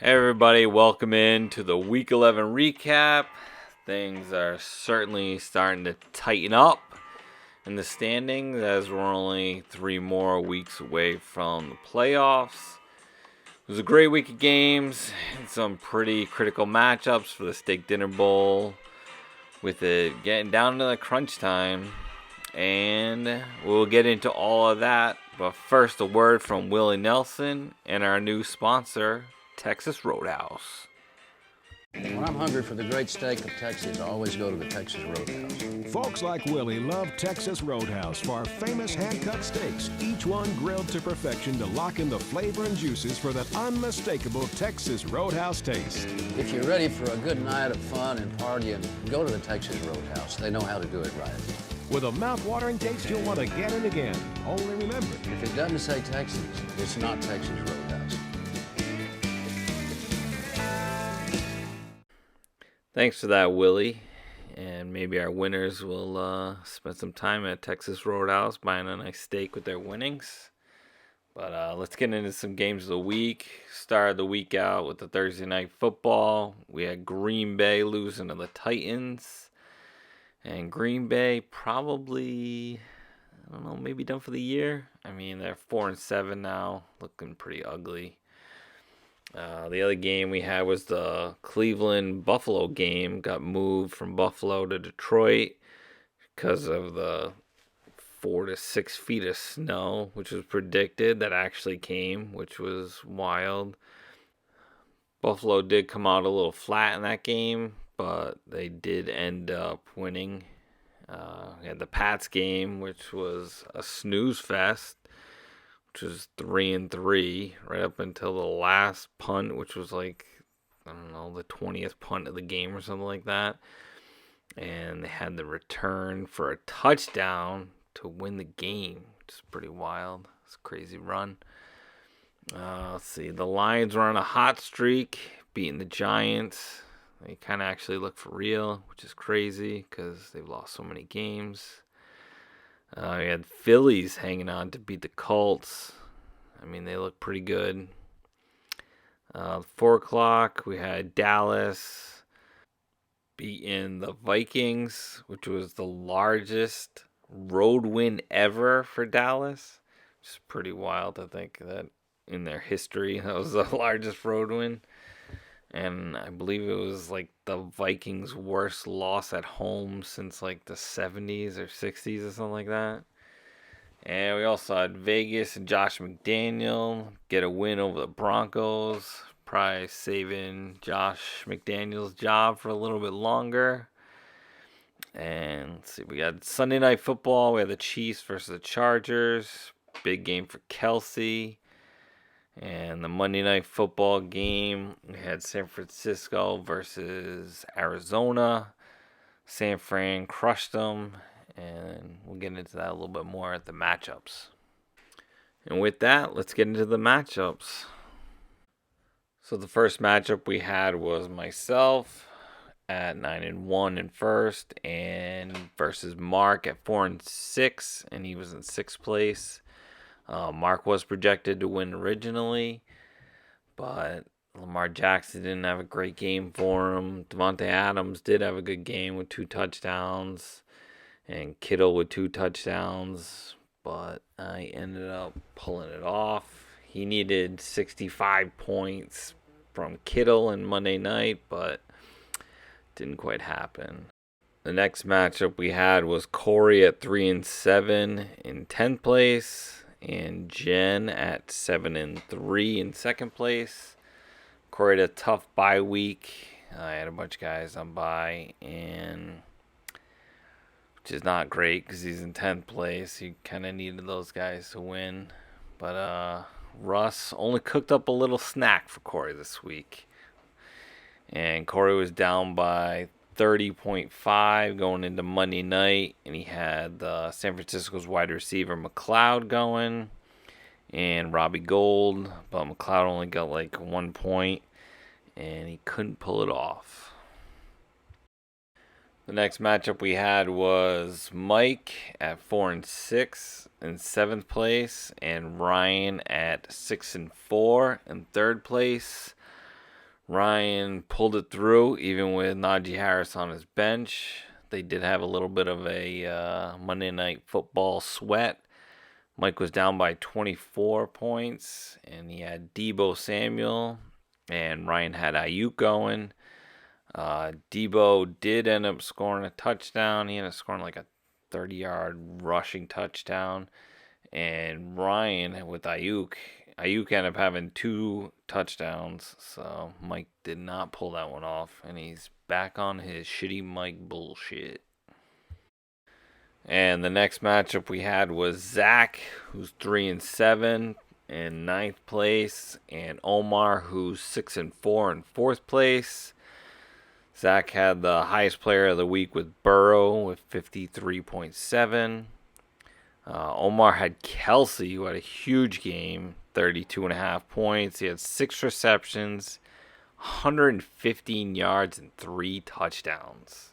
Hey everybody, welcome in to the Week 11 recap. Things are certainly starting to tighten up in the standings as we're only 3 more weeks away from the playoffs. It was a great week of games and some pretty critical matchups for the Steak Dinner Bowl, with it getting down to the crunch time. And we'll get into all of that. But first, a word from Willie Nelson and our new sponsor, Texas Roadhouse. When I'm hungry for the great steak of Texas, I always go to the Texas Roadhouse. Folks like Willie love Texas Roadhouse for our famous hand-cut steaks, each one grilled to perfection to lock in the flavor and juices for that unmistakable Texas Roadhouse taste. If you're ready for a good night of fun and partying, go to the Texas Roadhouse. They know how to do it right. With a mouth-watering taste you'll want again and again. Only remember, If it doesn't say Texas, it's not Texas Roadhouse. Thanks for that, Willie. And maybe our winners will spend some time at Texas Roadhouse buying a nice steak with their winnings. But let's get into some games of the week. Started the week out with the Thursday night football. We had Green Bay losing to the Titans. And Green Bay probably, I don't know, maybe done for the year. I mean, they're 4-7 now, looking pretty ugly. The other game we had was the Cleveland-Buffalo game. Got moved from Buffalo to Detroit because of the 4 to 6 feet of snow, which was predicted. That actually came, which was wild. Buffalo did come out a little flat in that game, but they did end up winning. We had the Pats game, which was a snooze fest, which was 3-3 right up until the last punt, which was like, I don't know, the 20th punt of the game or something like that. And they had the return for a touchdown to win the game, which is pretty wild. It's a crazy run. Let's see. The Lions were on a hot streak, beating the Giants. They kind of actually look for real, which is crazy because they've lost so many games. We had Phillies hanging on to beat the Colts. I mean, they look pretty good. 4 o'clock, we had Dallas beating the Vikings, which was the largest road win ever for Dallas. Which is pretty wild to think that in their history, that was the largest road win. And I believe it was like the Vikings' worst loss at home since like the 70s or 60s or something like that. And we also had Vegas and Josh McDaniel get a win over the Broncos, probably saving Josh McDaniel's job for a little bit longer. And let's see, we got Sunday Night Football. We had the Chiefs versus the Chargers. Big game for Kelsey. And the Monday Night Football game, we had San Francisco versus Arizona. San Fran crushed them, and we'll get into that a little bit more at the matchups. And with that, let's get into the matchups. So the first matchup we had was myself at 9-1 in first, and versus Mark at 4-6, and he was in 6th place. Mark was projected to win originally, but Lamar Jackson didn't have a great game for him. Devontae Adams did have a good game with 2 touchdowns, and Kittle with 2 touchdowns, but I ended up pulling it off. He needed 65 points from Kittle in Monday night, but didn't quite happen. The next matchup we had was Corey at 3-7 in 10th place, and Jen at 7-3 in 2nd place. Corey had a tough bye week. I had a bunch of guys on bye, and which is not great because he's in 10th place. He kind of needed those guys to win. But Russ only cooked up a little snack for Corey this week. And Corey was down by 30.5 going into Monday night, and he had San Francisco's wide receiver McLeod going and Robbie Gould, but McLeod only got like 1 point, and he couldn't pull it off. The next matchup we had was Mike at 4-6 in 7th place, and Ryan at 6-4 in 3rd place. Ryan pulled it through, even with Najee Harris on his bench. They did have a little bit of a Monday Night Football sweat. Mike was down by 24 points, and he had Deebo Samuel, and Ryan had Ayuk going. Deebo did end up scoring a touchdown. He ended up scoring like a 30-yard rushing touchdown. And Ryan with Ayuk ended up having 2 touchdowns. So Mike did not pull that one off. And he's back on his shitty Mike bullshit. And the next matchup we had was Zach, who's 3-7 in 9th place, and Omar, who's 6-4 in 4th place. Zach had the highest player of the week with Burrow with 53.7. Omar had Kelsey, who had a huge game, 32.5 points. He had 6 receptions, 115 yards, and 3 touchdowns.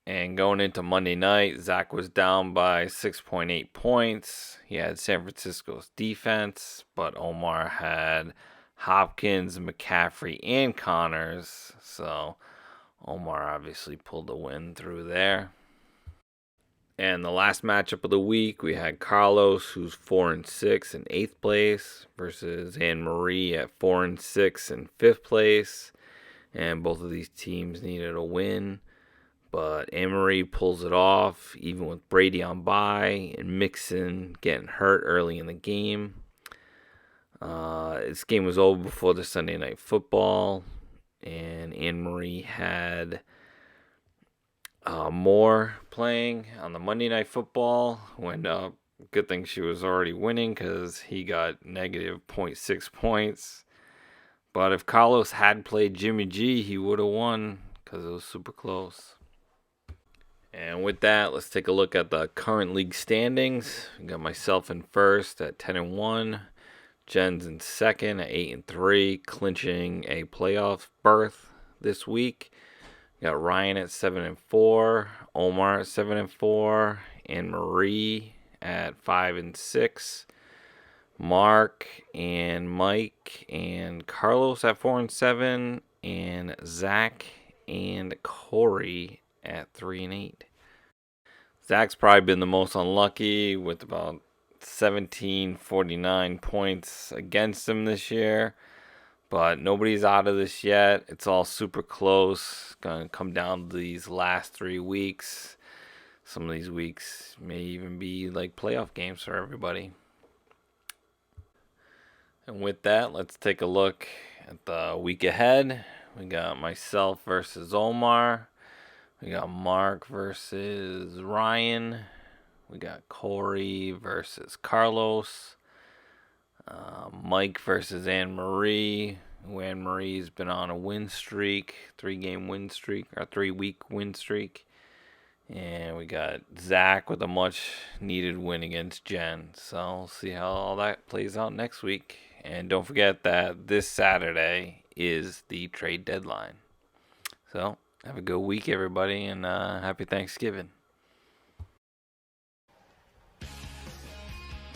And going into Monday night, Zach was down by 6.8 points. He had San Francisco's defense, but Omar had Hopkins, McCaffrey, and Connors. So Omar obviously pulled the win through there. And the last matchup of the week, we had Carlos, who's 4-6 in 8th place, versus Anne Marie at 4-6 in 5th place. And both of these teams needed a win. But Anne Marie pulls it off, even with Brady on bye and Mixon getting hurt early in the game. This game was over before the Sunday Night Football. And Anne Marie had Moore playing on the Monday Night Football. Good thing she was already winning because he got negative 0.6 points. But if Carlos had played Jimmy G, he would have won because it was super close. And with that, let's take a look at the current league standings. We got myself in first at 10-1. Jen's in second at 8-3, clinching a playoff berth this week. We got Ryan at 7-4, Omar at 7-4, and Marie at 5-6. Mark and Mike and Carlos at 4-7, and Zach and Corey at 3-8. Zach's probably been the most unlucky with about 1749 points against him this year. But nobody's out of this yet. It's all super close. Going to come down to these last 3 weeks. Some of these weeks may even be like playoff games for everybody. And with that, let's take a look at the week ahead. We got myself versus Omar. We got Mark versus Ryan. We got Corey versus Carlos. Mike versus Anne Marie. Anne Marie's been on a win streak, 3-game win streak, or 3-week win streak. And we got Zach with a much needed win against Jen. So we'll see how all that plays out next week. And don't forget that this Saturday is the trade deadline. So have a good week, everybody, and happy Thanksgiving.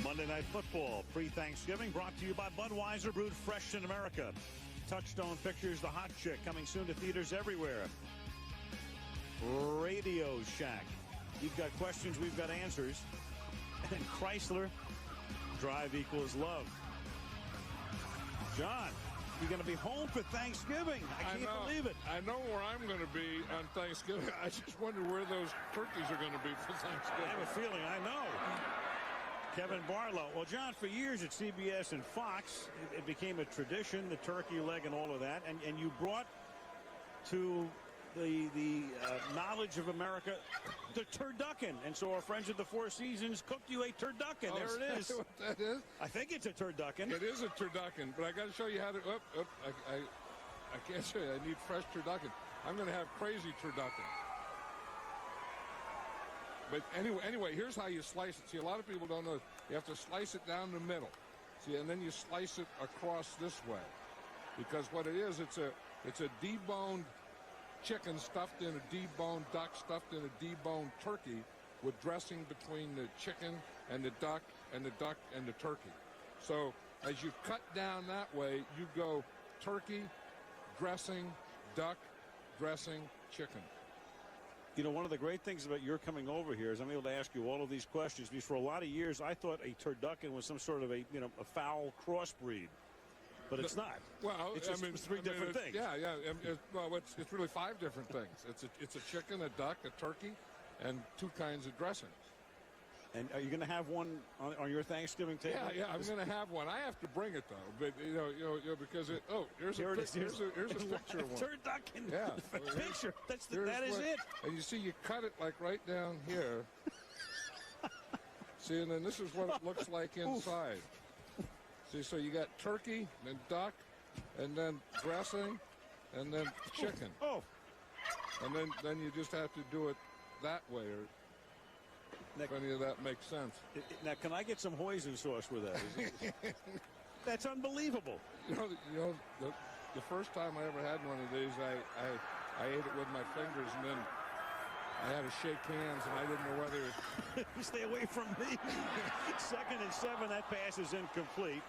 Monday Night Football pre-Thanksgiving brought to you by Budweiser, brewed fresh in America. Touchstone Pictures, The Hot Chick, coming soon to theaters everywhere. Radio Shack. You've got questions, we've got answers. And Chrysler, drive equals love. John, you're going to be home for Thanksgiving. I can't believe it. I know where I'm going to be on Thanksgiving. I just wonder where those turkeys are going to be for Thanksgiving. I have a feeling I know. Kevin Barlow. Well, John, for years at CBS and Fox, it became a tradition, the turkey leg and all of that. And you brought to the knowledge of America the turducken. And so our friends at the Four Seasons cooked you a turducken. Oh, there it is. What that is? I think it's a turducken. It is a turducken, but I got to show you how to. I can't show you. I need fresh turducken. I'm going to have crazy turducken. But anyway, here's how you slice it. See, a lot of people don't know. You have to slice it down the middle. See, and then you slice it across this way, because what it is, it's a deboned chicken stuffed in a deboned duck, stuffed in a deboned turkey, with dressing between the chicken and the duck and the duck and the turkey. So as you cut down that way, you go turkey, dressing, duck, dressing, chicken. You know, one of the great things about your coming over here is I'm able to ask you all of these questions, because for a lot of years I thought a turducken was some sort of a foul crossbreed, but it's not. Well, it's just three different things. Yeah. Well, it's really 5 different things. It's a chicken, a duck, a turkey, and 2 kinds of dressings. And are you going to have one on your Thanksgiving table? Yeah, I'm going to have one. I have to bring it though, but because it. Oh, here's a picture of one. Turducken. Yeah, picture. That is it. And you see, you cut it like right down here. See, and then this is what it looks like inside. See, so you got turkey, then duck, and then dressing, and then chicken. Oh. And then you just have to do it that way, or if any of that makes sense. Now, can I get some hoisin sauce with that? That's unbelievable. You know, the first time I ever had one of these, I ate it with my fingers, and then I had to shake hands, and I didn't know whether. Stay away from me. 2nd and 7. That pass is incomplete.